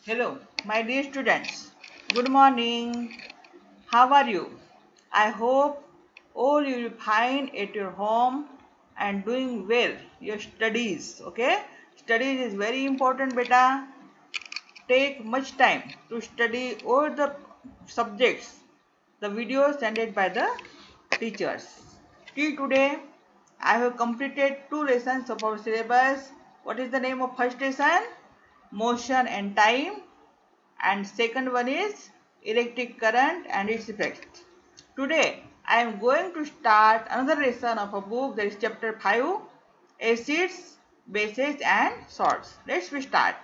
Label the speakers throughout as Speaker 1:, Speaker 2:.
Speaker 1: Hello, my dear students. Good morning. How are you? I hope all you will fine at your home and doing well your studies. Okay? Studies is very important, beta. Take much time to study all the subjects, the videos sent by the teachers. Till today, I have completed 2 lessons of our syllabus. What is the name of first lesson? Motion and time, and second one is electric current and its effects. Today I am going to start another lesson of a book, that is chapter 5, acids, bases and salts. Let's start.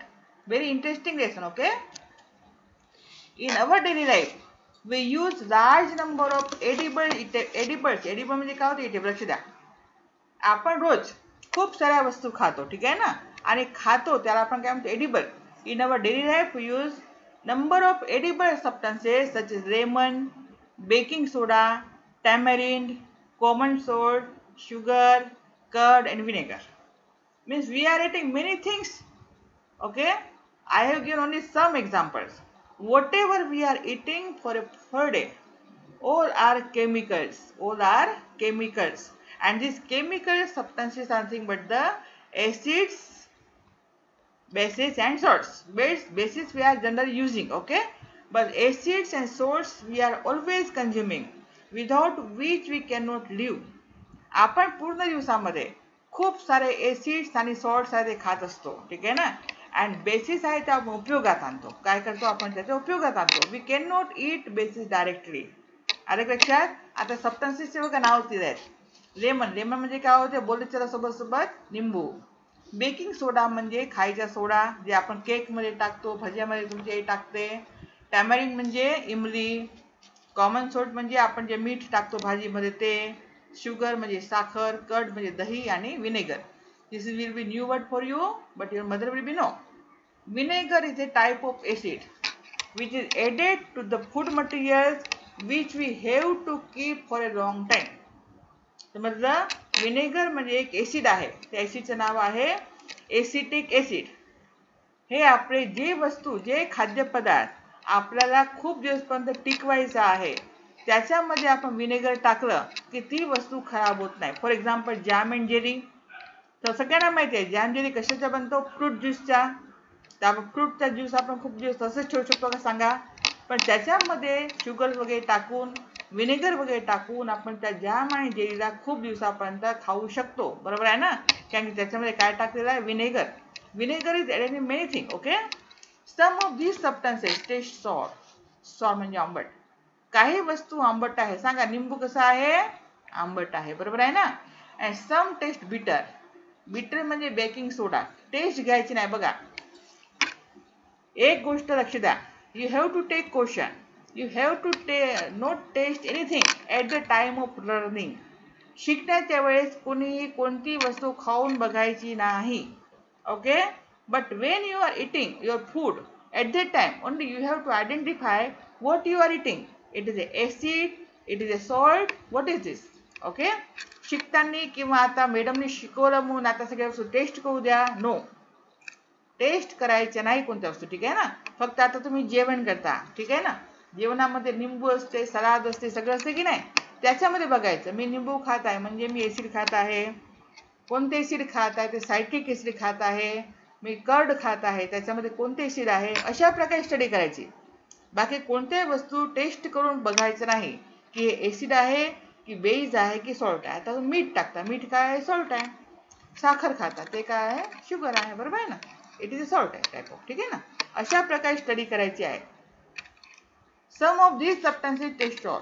Speaker 1: Very interesting lesson, okay? In our daily life we use large number of edibles. Edible म्हणजे काय होतं? Edible लक्ष द्या. आपण रोज खूप साऱ्या वस्तू खातो, ठीक आहे ना? आणि खातो त्याला आपण काय म्हणतो? Edible. In our daily life we use number of edible substances such as lemon, baking soda, tamarind, common salt, sugar, curd and vinegar. Means we are eating many things. Okay, I have given only some examples. Whatever we are eating for a per day, all are chemicals. All are chemicals, and these chemical substances are nothing but the acids, bases and salts. Bases we are generally using, okay, but acids and salts we are always consuming, without which we cannot live. आपण पूर्ण दिवसामध्ये खूप सारे acids आणि salts आहे ते खात असतो, ठीक आहे ना. अँड बेसिस आहे ते आपण उपयोगात आणतो. काय करतो आपण? त्याच्या उपयोगात आणतो. We can not eat bases directly. आले लक्षात? आता सबस्टन्सेसचे बघा नाव दिले आहेत. लेमन. लेमन म्हणजे काय होते? बोलले त्याला सोबत सोबत लिंबू. बेकिंग सोडा म्हणजे खायचा सोडा, जे आपण केक मध्ये टाकतो, भज्यामध्ये तुमचे टाकते. टॅमरिन म्हणजे इमली. कॉमन सॉल्ट म्हणजे आपण जे मीठ टाकतो भाजीमध्ये ते. शुगर म्हणजे साखर. कर्ड म्हणजे दही आणि vinegar. This will be new word for you, but your mother will be know. Vinegar is a type of acid which is added to the food materials which we have to keep for a long time. समजलं? Vinegar म्हणजे एक acid आहे. त्या ऍसिडचं नाव आहे acetic acid. हे आपले जे वस्तू, जे खाद्यपदार्थ आपल्याला खूप दिवसपर्यंत टिकवायचं आहे, त्याच्यामध्ये आपण विनेगर टाकलं की ती वस्तू खराब होत नाही. For example jam and jelly. तर सगळ्यांना माहिती आहे जॅम जेली कशाचा बनतो? फ्रूट ज्यूसचा. तर आपण फ्रूटचा ज्यूस आपण खूप दिवस तसंच ठेवू शकतो का सांगा? पण त्याच्यामध्ये शुगर वगैरे टाकून, विनेगर वगैरे टाकून आपण त्या जॅम आणि जेलीला खूप दिवसापर्यंत खाऊ शकतो. बरोबर आहे ना? कारण की त्याच्यामध्ये काय टाकलेलं आहे? Vinegar. Vinegar is added in many thing. Okay, some of these substances taste sour. Sour म्हणजे आंबट. काही वस्तू आंबट आहे. सांगा, निंबू कसा आहे? आंबट आहे. बरोबर आहे ना? And some taste bitter. Bitter म्हणजे बेकिंग सोडा. टेस्ट घ्यायची नाही. बघा, एक गोष्ट लक्ष द्या. You have to take question. You have to not taste anything at the time of learning. शिकण्याच्या वेळेस कोणीही कोणती वस्तू खाऊन बघायची नाही. Okay, but when you are eating your food at that time only you have to identify what you are eating. It is a acid, it is a salt, what is this? Okay, शिकताना किंवा आता मॅडमने शिकवलं म्हणून आता सगळ्या वस्तू taste करू द्या? नो, टेस्ट करायच्या नाही कोणत्या वस्तू, ठीक आहे ना. फक्त आता तुम्ही जेवण करता, ठीक आहे ना. जेवणामध्ये लिंबू असते, सलाद असते, सगळं असते की नाही. त्याच्यामध्ये बघायचं, मी लिंबू खात आहे म्हणजे मी ऍसिड खात आहे. कोणते ऍसिड खात आहे? ते सायट्रिक ऍसिड खात आहे. मी कर्ड खात आहे, त्याच्यामध्ये कोणते ऍसिड आहे? अशा प्रकारे स्टडी करायची. बाकी कोणत्याही वस्तू टेस्ट करून बघायचं नाही की हे ऍसिड आहे की बेस आहे की सॉल्ट आहे. आता मीठ टाकता, मीठ काय आहे? सॉल्ट आहे. साखर खाता, ते काय आहे? शुगर आहे. बरोबर आहे ना? इट इज अ सॉल्ट आहे टाइप ऑफ, ठीक आहे ना. अशा प्रकारे स्टडी करायची आहे. Some of these substances taste sour.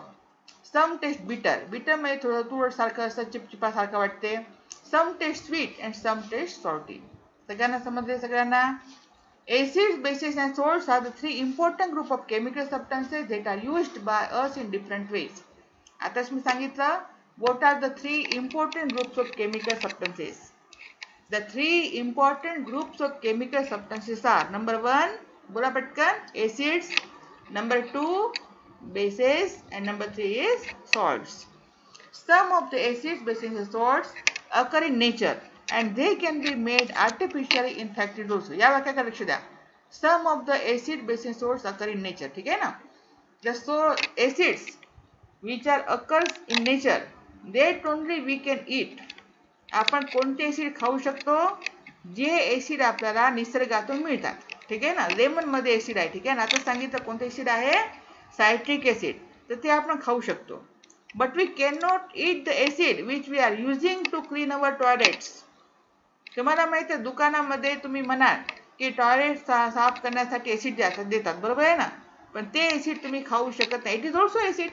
Speaker 1: Some taste bitter. Bitter म्हणजे थोडं तुरट सारखं असं, चिपचिपासारखं वाटते. Some taste sweet and some taste salty. सगळ्यांना समजले? सगळ्यांना? Acids, bases and salts are the 3 important group of chemical substances that are used by us in different ways. आताच मी सांगितलं, what are the 3 important groups of chemical substances? The 3 important groups of chemical substances are: number 1, बोला पटकन, acids, number 2, bases, and number 3 is salts. Some of the acids, bases and salts occur in nature and they can be made artificially in factories also. या वाक्याकडे लक्ष द्या. Some of the acid bases sources occur in nature. ठीक आहे ना. जसं acids which are occurs in nature that only we can eat. आपण कोणते एसिड खाऊ शकतो? जे एसिड आपल्याला निसर्गातून मिळतात. ठीक आहे ना. लेमन मध्ये एसिड आहे. ठीक आहे ना. आता सांगितलं कोणते एसिड आहे? Citric acid. तर ते आपण खाऊ शकतो. But we can not eat the acid which we are using to clean our toilets. तुम्हाला माहिती आहे दुकानामध्ये तुम्ही म्हणाल की टॉयलेट साफ करण्यासाठी एसिड देतात, बरोबर आहे ना. पण ते एसिड तुम्ही खाऊ शकत नाही. It is also acid.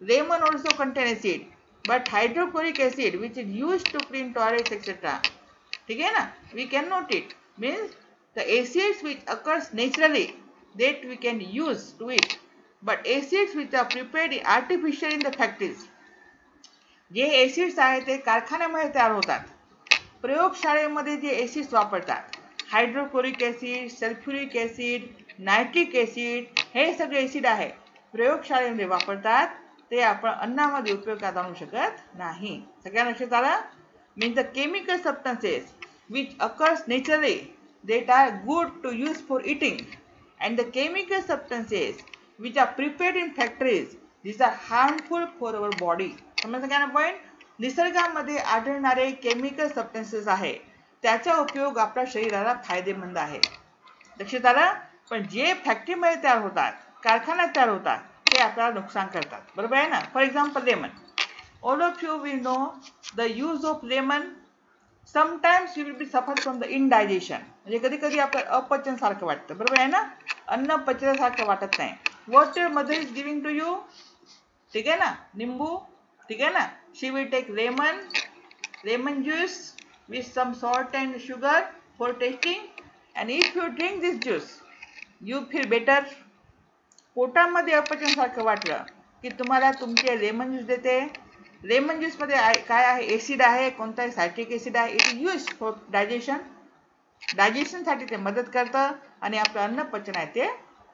Speaker 1: Lemon also content acid but hydrochloric acid which is used to clean toilets etc. ठीक है ना. we cannot eat means the acids which occurs naturally that we can use to eat, but acids which are prepared artificially in the factories, जे acids आहेत ते कारखान्यामध्ये तयार होतात. प्रयोगशाळेमध्ये जे एसिड्स वापरतात hydrochloric acid, sulphuric acid, nitric acid, हे सगळे एसिड आहे प्रयोगशाळेमध्ये वापरतात. ते आपण अन्नामध्ये उपयोगात आणू शकत नाही. सगळ्या लक्षात आलं. Means the chemical substances which occurs naturally that are good to use for eating and the chemical substances which are prepared in factories this are harmful for our body. समजलं काय ना पॉईंट. निसर्गामध्ये आढळणारे केमिकल सबस्टन्सेस आहे त्याचा उपयोग आपल्या शरीराला फायदेमंद आहे. लक्षात आलं. पण जे फॅक्टरीमध्ये तयार होतात, कारखान्यात तयार होतात, ते आपल्याला नुकसान करतात. बरोबर आहे ना. For example lemon. All of you will know the use of lemon. Sometimes you will be suffer from the indigestion. म्हणजे कधी कधी आपल्याला अपचन सारखं वाटतं. बरोबर आहे ना. अन्न पचल्यासारखं वाटत नाही. What your mother is giving to you. ठीक आहे ना. निंबू. ठीक आहे ना. She will take lemon juice with some salt and sugar for testing and if you drink this juice you feel better. पोटामध्ये अपचन सारखं वाटलं की तुम्हाला तुमचे लेमन ज्यूस देते. लेमन ज्यूस मध्ये काय आहे? एसिड आहे. कोणता आहे? सायट्रिक एसिड आहे. It is use for digestion. डायजेशनसाठी ते मदत करतं आणि आपलं अन्न पचन आहे ते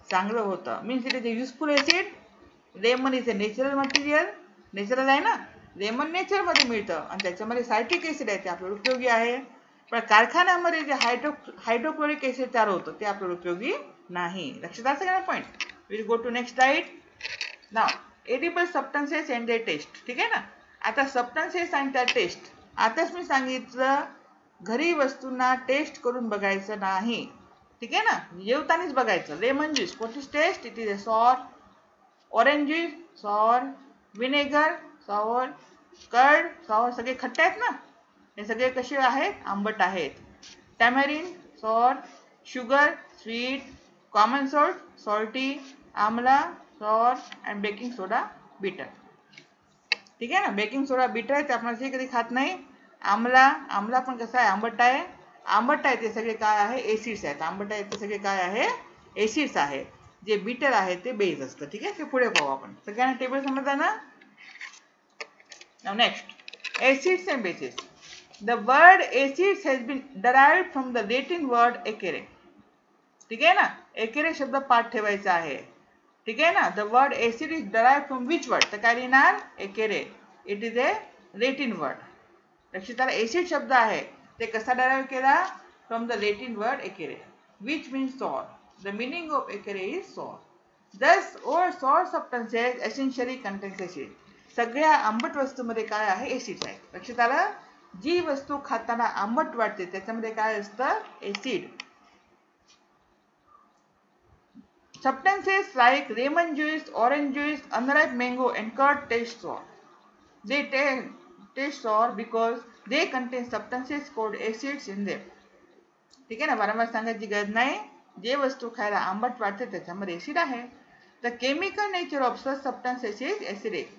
Speaker 1: चांगलं होतं. Means it is a useful acid. Lemon is a natural material. Natural आहे ना. लेमन नेचरमध्ये मिळतं आणि त्याच्यामध्ये सायट्रिक एसिड आहे ते आपल्याला उपयोगी आहे. पण कारखान्यामध्ये जे हायड्रोक्लोरिक एसिड तयार होतं ते आपल्याला उपयोगी नाही. लक्षात आलं सगळ्यांना point. we'll go to next slide. now edible substances and their taste. ठीक आहे ना. आता substances and their taste. आताच मी सांगितलं घरी वस्तूंना टेस्ट करून बघायचं नाही. ठीक आहे ना. जेवतानाच बघायचं. Lemon juice what is taste? It is a sour. Orange juice sour. Vinegar sour. Curd sour. सगळे खट्टे आहेत ना. हे सगळे कसे आहेत? आंबट आहेत. Tamarind sour. Sugar sweet. Common salt salty. Amla sour and baking soda bitter. ठीक आहे ना. बेकिंग सोडा बिटर आहे ते आपण कधी खात नाही. आमला पण कसं आहे? आंबट आहे. आंबट आहे ते सगळे काय आहे? एसिड्स आहेत. आंबट आहे ते सगळे काय आहे? एसिड्स आहे. जे बिटर आहे ते बेस असतं. ठीक आहे. ते पुढे पाहू आपण. सगळ्यांना टेबल समजलं ना. Now next acids and bases. The word acids has been derived from the Latin word acre. ठीक आहे ना. एक्रे शब्द पाठ ठेवायचा आहे. ठीक आहे ना. The word acid is derived from which word? तर काय लिहिणार? Acre. It is a Latin word. लक्षात आलं. एसिड शब्द आहे ते कसा डराइव्ह केला? From the Latin word acre which means sour. The meaning of acre is sour. Thus all sour substances essentially contains acid. सगळ्या आंबट वस्तूमध्ये काय आहे? एसिड्स आहेत. लक्षात आलं. जी वस्तू खाताना आंबट वाटते त्याच्यामध्ये काय असतं? Acid. Substances like lemon juice, orange juice, unripe mango and curd taste sour. They taste sour because they contain substances called acids in them. ठीक आहे ना. वारंवार सांगायची गरज नाही. जे वस्तू खायला आंबट वाटते त्याच्यामध्ये एसिड आहे. The chemical nature of such substances is acidic.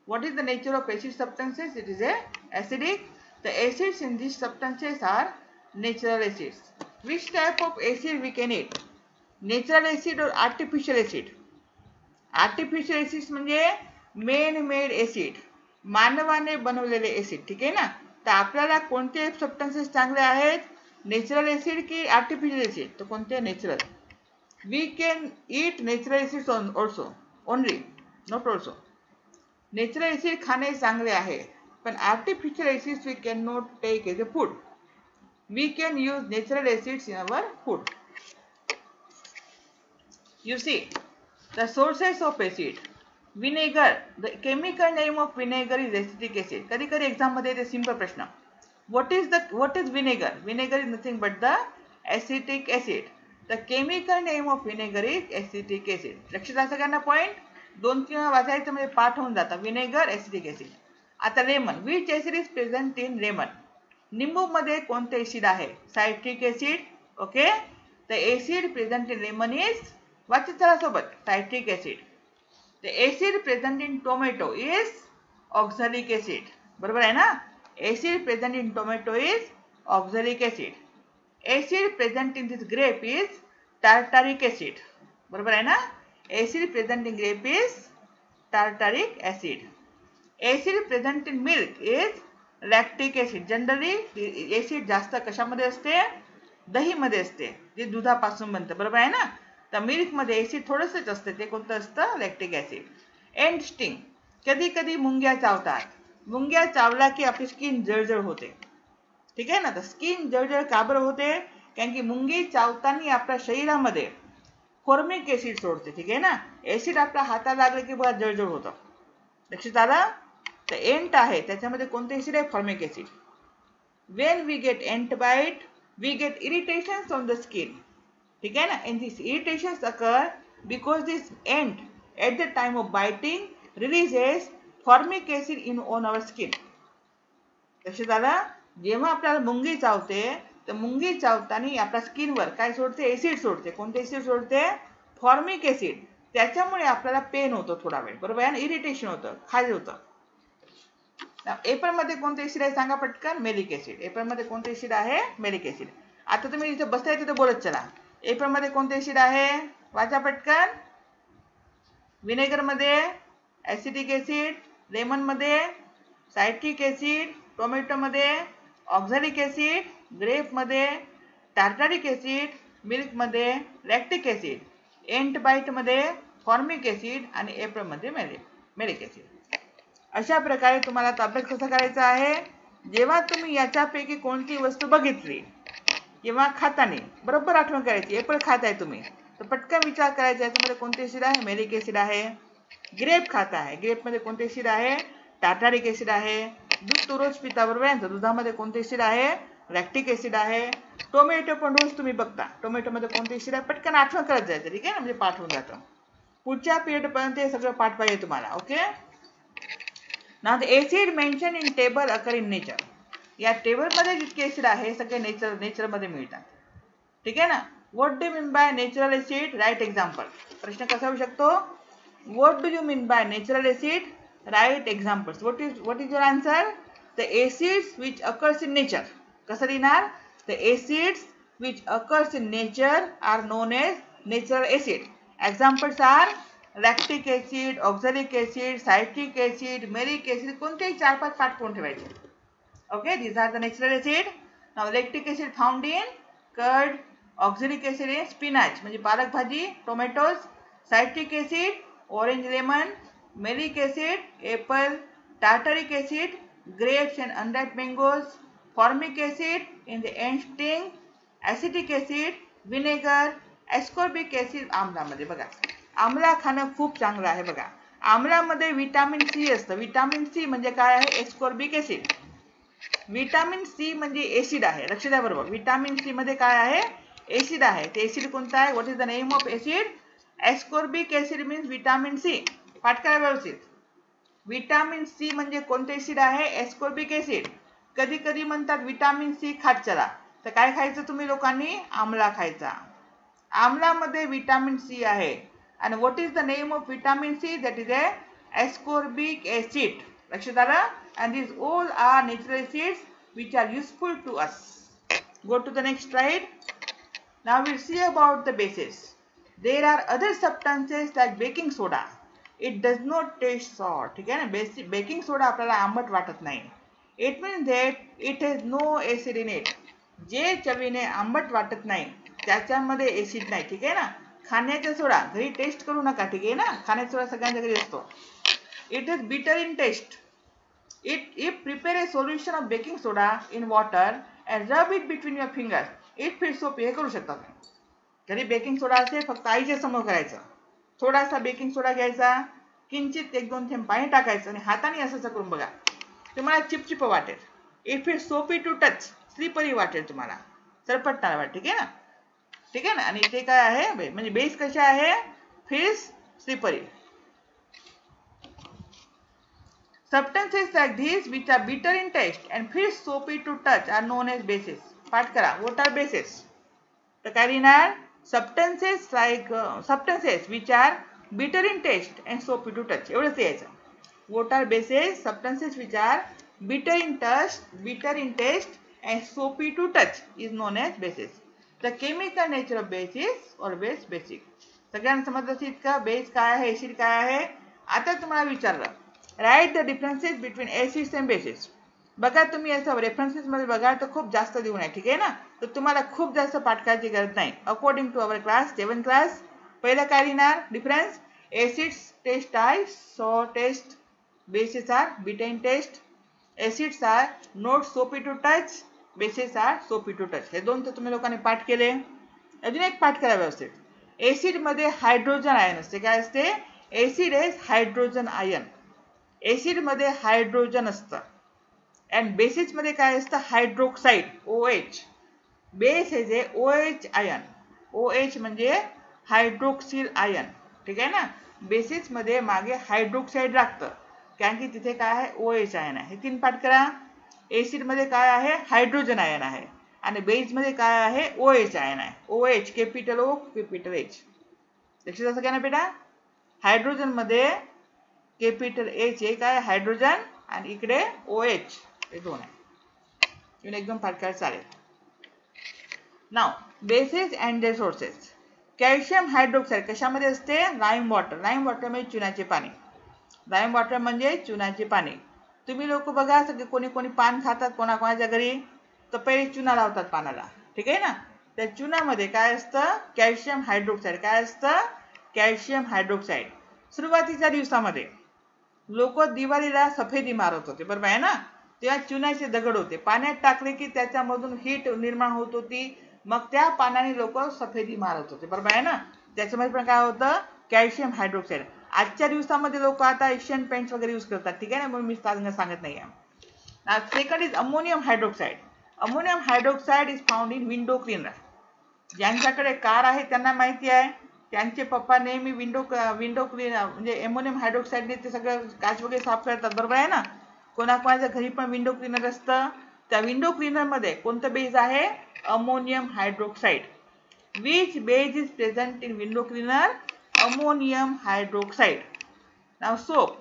Speaker 1: What is the nature of acid substances? It is a acidic. The acids in these substances are natural acids. Which type of acid we can eat? Natural acid और artificial acid. Artificial acid म्हणजे main made acid. मानवाने बनवलेले acid. ठीक आहे ना. तर आपल्याला कोणते सबस्टन्सेस चांगले आहेत? नेचरल एसिड की आर्टिफिशियल एसिड? तर कोणते? Natural. We can eat natural acids also. Only not also. Natural acid खाणे चांगले आहे पण artificial acids we can not take as a food. We can use natural acids in our food. You see, the sources of acid. Vinegar. The chemical name of vinegar is acetic acid. कधी कधी exam मध्ये ते simple प्रश्न. What is vinegar? Vinegar is nothing but the acetic acid. The chemical name of vinegar is acetic acid. लक्षात आहे सगळ्यांना point. 2-3 वाचायचं म्हणजे पाठ होऊन जातं. Vinegar acetic acid. आता lemon. Which acid is present in lemon? निंबू मध्ये कोणते ऍसिड आहे? Citric acid. Okay. The acid present in lemon is, वाचित चला सोबत, citric acid. The acid present in tomato is oxalic acid. बरोबर आहे ना? Acid present in tomato is oxalic acid. Acid present in this grape is tartaric acid. बरोबर आहे ना? Acid present in grape is tartaric acid. Acid present in milk is lactic acid. Generally acid जास्त कशामध्ये असते? दही मध्ये असते, जे दुधापासून बनतं. बरोबर आहे ना? तर मिल्क मध्ये एसिड थोडंसंच असतं. ते कोणतं असतं? Lactic acid. End sting. कधी कधी मुंग्या चावतात. मुंग्या चावला की आपली स्किन जळजळ होते. ठीक आहे ना? तर स्किन जळजळ का बरं होते? कारण की मुंगी चावताना आपल्या शरीरामध्ये फॉर्मिक ऍसिड सोडते. ठीक आहे ना? ऍसिड आपल्या हाताला लागलं की बघा जळजळ होतं. लक्षात आलं? तर एंट आहे त्याच्यामध्ये कोणते ऍसिड आहे? Formic acid. When we get ant bite we get irritations on the skin. ठीक आहे ना? And this irritations occur because this ant at the time of biting releases formic acid in on our skin. लक्षात आलं? जेव्हा आपल्याला मुंगी चावते तर मुंगी चावताना आपल्या स्किनवर काय सोडते? एसिड सोडते. कोणते एसिड सोडते? Formic acid. त्याच्यामुळे आपल्याला पेन होतो थोडा वेळ. बरोबर आहे ना? इरिटेशन होतं, खाज होतं. एप्रिल मध्ये कोणते एसिड आहे सांगा पटकन? Malic acid. एप्रिल मध्ये कोणते एसिड आहे? Malic acid. आता तुम्ही इथे बसताय तिथे बोलत चला. एप्रिल मध्ये कोणते एसिड आहे? वाचा पटकन. विनेगर मध्ये ऍसिटिक ऍसिड, लेमन मध्ये सायट्रिक ऍसिड, टोमॅटो मध्ये ऑक्झॅलिक ऍसिड, ग्रेप मध्ये टार्टारिक ऍसिड, मिल्क मध्ये लॅक्टिक ऍसिड, एंट बाईट मध्ये फॉर्मिक ऍसिड आणि एप्रिल मध्ये मेलिक ऍसिड. अशा प्रकारे तुम्हाला अभ्यास कसा करायचा आहे? जेव्हा तुम्ही याच्यापैकी कोणती वस्तू बघितली किंवा खाताना बरोबर आठवण करायची. एप्रिल खाताय तुम्ही तर पटकन विचार करायचा याच्यामध्ये कोणते ऍसिड आहे? मेलिक ऍसिड आहे. ग्रेप खाता आहे, ग्रेप मध्ये कोणते ऍसिड आहे? टार्टारिक ऍसिड आहे. दूध तो रोज पिता बरोबर आहे, दुधामध्ये कोणते ऍसिड आहे? लॅक्टिक ऍसिड आहे. टोमॅटो पण रोज तुम्ही बघता, टोमॅटो मध्ये कोणते ऍसिड आहे? पटकन आठवण करत जायचं. ठीक आहे ना? म्हणजे पाठ होऊन जातं. पुढच्या पिरियड पर्यंत हे सगळं पाठ पाहिजे तुम्हाला. Okay. Now the acid mention in table occur in nature. या टेबल मध्ये जितके ऍसिड आहे सगळे नेचर मध्ये मिळतात. ठीक आहे ना? What do you mean by natural acid? Right example. प्रश्न कसा होऊ शकतो? What do you mean by natural acid? Write examples. What is your answer? The acids which occurs in nature. कसं लिहिणार? The acids which occurs in nature are known as natural acid. Examples are lactic acid, oxalic acid, citric acid, malic acid. कोणतेही 4-5 पाठ करून ठेवायचे. Okay, these are the natural acid. Now lactic acid found in curd, oxalic acid in spinach म्हणजे पालक भाजी, tomatoes, citric acid orange lemon, malic acid, apple, tartaric acid, grapes and unripe mangoes, formic acid in the ant sting, acetic acid, vinegar, ascorbic acid आमलामध्ये. बघा आमला खाणं खूप चांगलं आहे. बघा आमलामध्ये विटामिन सी असतं. विटामिन सी म्हणजे काय आहे? Ascorbic acid. विटामिन सी म्हणजे एसिड आहे. लक्ष द्या बरोबर. विटामिन सी मध्ये काय आहे? एसिड आहे. ते एसिड कोणतं आहे? What is the name of acid? Ascorbic acid means vitamin C. पाठ करा व्यवस्थित. विटामिन सी म्हणजे कोणते ऍसिड आहे? Ascorbic acid. कधी कधी म्हणतात विटामिन सी खात चला, तर काय खायचं तुम्ही लोकांनी? आमला खायचा. आमलामध्ये विटामिन सी आहे. आणि what is the name of vitamin C? That is a ascorbic acid. लक्षात आलं? And this all are natural acids which are useful to us. Go to the next slide. Now we'll see about the bases. There are other substances like baking soda. It does not taste sour. ठीक आहे ना? Baking सोडा आपल्याला आंबट वाटत नाही. It means that it has no acid in it. जे चवीने आंबट वाटत नाही त्याच्यामध्ये एसिड नाही. ठीक आहे ना? खाण्याचा सोडा घरी टेस्ट करू नका. ठीक आहे ना? खाण्याचा सोडा सगळ्यांच्या घरी असतो. It is bitter in taste. If prepare a solution of baking soda in water and rub it between your fingers, it feels soapy. हे करू शकता. घरी बेकिंग सोडा असेल फक्त आईच्या समोर करायचं. थोडासा बेकिंग सोडा घ्यायचा, किंचित 1-2 थेंब पाणी टाकायचं आणि हाताने असं करून बघा. तुम्हाला चिपचिप वाटेल. इफ इट सोपी टू टच, स्लिपरी वाटेल तुम्हाला, सरपटणार वाटेल. ठीक आहे ना? ठीक आहे ना? आणि ते काय आहे म्हणजे बेस कसे आहे, feels slippery. Substances like these which are bitter in taste and feel soapy to touch are known as bases. पाठ करा. What are bases? तर काय लिहिणार? substances which are bitter in taste and soapy to touch. एवढंच लिहायचं. What are bases? Substances which are bitter in taste and soapy to touch is known as bases. The chemical nature of base is always basic. सगळ्यांना समजलं असेल का base काय आहे, acid काय आहे? आता तुम्हाला विचारलं, write the differences between acids and basis. बघा तुम्ही असं रेफरन्सेस मध्ये बघा तर खूप जास्त देऊन आहे. ठीक आहे ना? तर तुम्हाला खूप जास्त पाठ करायची गरज नाही. According to our class 7th class, पहिलं काय लिहिणार difference? Acids taste I saw taste, bases are bitter in taste, acids are not soapy to touch, bases are soapy to touch. हे दोन तर तुम्ही लोकांनी पाठ केले. अजून एक पाठ करा व्यवस्थित. एसिड मध्ये हायड्रोजन आयन असते. काय असते? Acid is hydrogen ion. Acid मध्ये हायड्रोजन असतं. अँड बेसिस मध्ये काय असतं? Hydroxide, OH. Base is a OH ion. OH म्हणजे हायड्रोक्सिल आयन. ठीक आहे ना? बेसिस मध्ये मागे हायड्रोक्साईड लागतं, कारण की तिथे काय आहे? OH आयन आहे. हे 3 पाठ करा. एसिड मध्ये काय आहे? हायड्रोजन आयन आहे. आणि बेस मध्ये काय आहे? OH आयन आहे. OH, capital O, capital H. लक्षात असं काय ना बेटा? हायड्रोजन मध्ये कॅपिटल H हे काय? हायड्रोजन, आणि इकडे OH हे दोन आहे. तुम्ही एकदम पाठ करायला चालेल. Now bases and their sources. Calcium hydroxide कशामध्ये असते? Lime water. लाईम वॉटर म्हणजे चुनाचे पाणी. लाईम वॉटर म्हणजे चुनाचे पाणी. तुम्ही लोक बघा, सगळे कोणी कोणी पान खातात कोणाकोणाच्या घरी, तर पहिले चुना लावतात पानाला. ठीक आहे ना? त्या चुनामध्ये काय असतं? Calcium hydroxide. काय असतं? Calcium hydroxide. सुरुवातीच्या दिवसामध्ये लोक दिवाळीला सफेदी मारत होते, बरोबर आहे ना? तेव्हा चुनाचे दगड होते, पाण्यात टाकले की त्याच्यामधून हीट निर्माण होत होती, मग त्या पाण्याने लोक सफेदी मारत होते, बरोबर आहे ना? त्याच्यामध्ये पण काय होतं? Calcium hydroxide. आजच्या दिवसामध्ये लोक आता एशियन पेंट्स वगैरे यूज करतात. ठीक आहे ना? म्हणून मी सांगत नाही आहे. Second is ammonium hydroxide. Ammonium hydroxide is found in window cleaner. ज्यांच्याकडे कार आहे त्यांना माहिती आहे, त्यांचे पप्पा नेहमी विंडो क्लीनर म्हणजे अमोनियम हायड्रोक्साईडने ते सगळं काच वगैरे साफ करतात, बरोबर आहे ना? कोणाकोणाच्या घरी पण विंडो क्लीनर असतं. त्या विंडो क्लीनर मध्ये कोणतं बेस आहे? Ammonium hydroxide. Which base is present in window cleaner? Ammonium hydroxide. Now soap.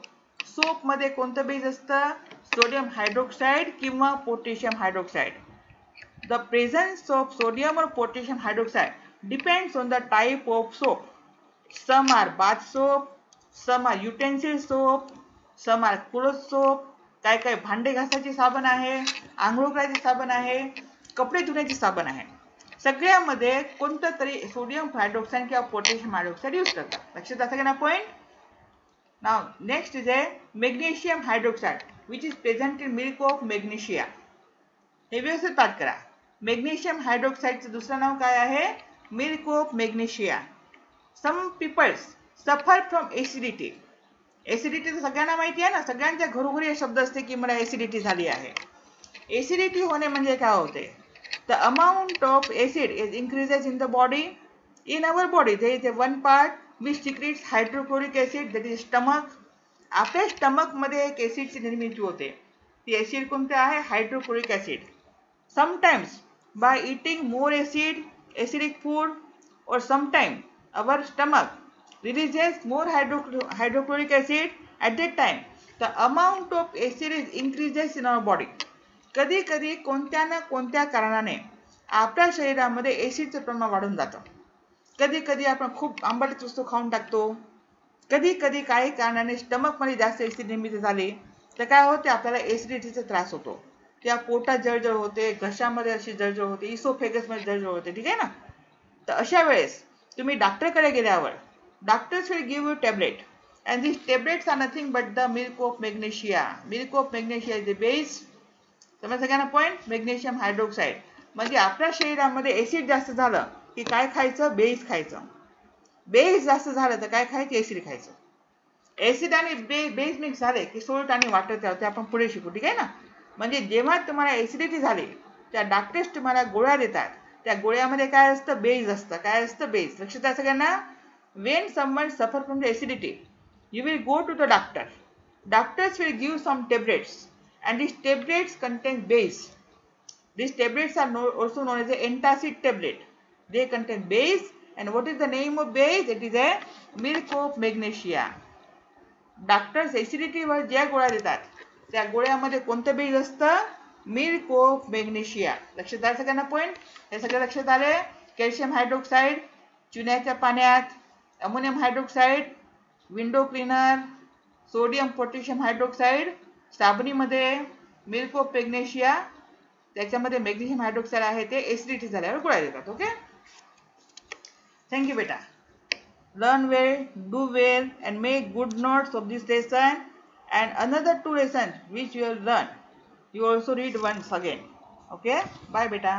Speaker 1: Soap मध्ये कोणतं बेस असतं? सोडियम हायड्रोक्साईड किंवा potassium hydroxide. The presence of sodium or potassium hydroxide depends on the type of soap. Some are bath soap, some are utensil soap, some are cloth soap. काय काय भांडे घासायचे साबण आहे, आंघोळ करायचे साबण आहे, कपडे धुण्याचे साबण आहे. सगळ्यामध्ये कोणतं तरी सोडियम हायड्रोक्साईड किंवा पोटॅशियम हायड्रोक्साईड यूज करतात. लक्षात असं ना point? Now next is a magnesium hydroxide which is present in milk of magnesia. हे व्यवस्थित पाठ करा. मॅग्नेशियम हायड्रोक्साईडचं दुसरं नाव काय आहे? Milk of magnesia. Some peoples suffer from acidity. Acidity तर सगळ्यांना माहिती आहे ना, सगळ्यांच्या घरोघरी हे शब्द असते की मला एसिडिटी झाली आहे. एसिडिटी होणे म्हणजे काय होते? The amount of acid is increases in the body. In our body there is one part which secrets hydrochloric acid, that is stomach. आपल्या स्टमक मध्ये एक एसिडची निर्मिती होते. ती एसिड कोणते आहे? Hydrochloric acid. Sometimes by eating more acidic food, or sometimes our stomach releases more hydrochloric acid. At that time the amount of acid is increases in our body. कधी कधी कोणत्या ना कोणत्या कारणाने आपल्या शरीरामध्ये एसिडचं प्रमाण वाढून जातं. कधी कधी आपण खूप आंबट वस्तू खाऊन टाकतो. कधी कधी काही कारणाने स्टमक मध्ये जास्त एसिड निर्मिती झाली तर काय होते? आपल्याला एसिडिटीचा त्रास होतो. त्या पोटात जळजळ होते, घशामध्ये अशी जळजळ होते, इसोफेगस मध्ये जळजळ होते. ठीक आहे ना? तर अशा वेळेस तुम्ही डॉक्टरकडे गेल्यावर doctors will give you tablet and this tablets are nothing but the milk of magnesia. Milk of magnesia is the base. समजलं का ना पॉइंट? मॅग्नेशियम हायड्रोक्साईड म्हणजे आपल्या शरीरामध्ये एसिड जास्त झालं की काय खायचं, बेस खायचं. बेस जास्त झालं तर काय खायचं, ऍसिड खायचं. ऍसिड आणि बेस मिक्स झाले की सोल्ट आणि वॉटर तयार होते. आपण पुढे शिकू, ठीक आहे ना. म्हणजे जेव्हा तुम्हाला ऍसिडिटी झाली त्या डॉक्टर्स तुम्हाला गोळ्या देतात. त्या गोळ्यामध्ये काय असतं, बेस असतं. काय असतं, बेस. लक्षात आहे सगळ्यांना. when someone suffer from the acidity, you will go to the doctor. Doctors will give some tablets and these tablets contain base. These tablets are also known as the antacid tablet. They contain base, and what is the name of base? It is a milk of magnesia. Doctors ऍसिडिटीवर ज्या गोळ्या देतात त्या गोळ्यामध्ये कोणतं base असतं, milk of magnesia. लक्षात आलं सगळ्यांना पॉईंट. हे सगळं लक्षात आले. कॅल्शियम हायड्रोक्साईड चुन्याच्या पाण्यात, ammonium hydroxide window cleaner, sodium potassium hydroxide साबणीमध्ये, मिल्क ऑफ मॅग्नेशिया त्याच्यामध्ये मॅग्नेशियम हायड्रोक्साईड आहे, ते ऍसिडिटी झाल्यावर गोळ्या देतात. ओके, थँक्यू बेटा. Learn well, do well, and make good notes of this lesson and another 2 lessons which you will learn. You also read once again. Okay, bye beta.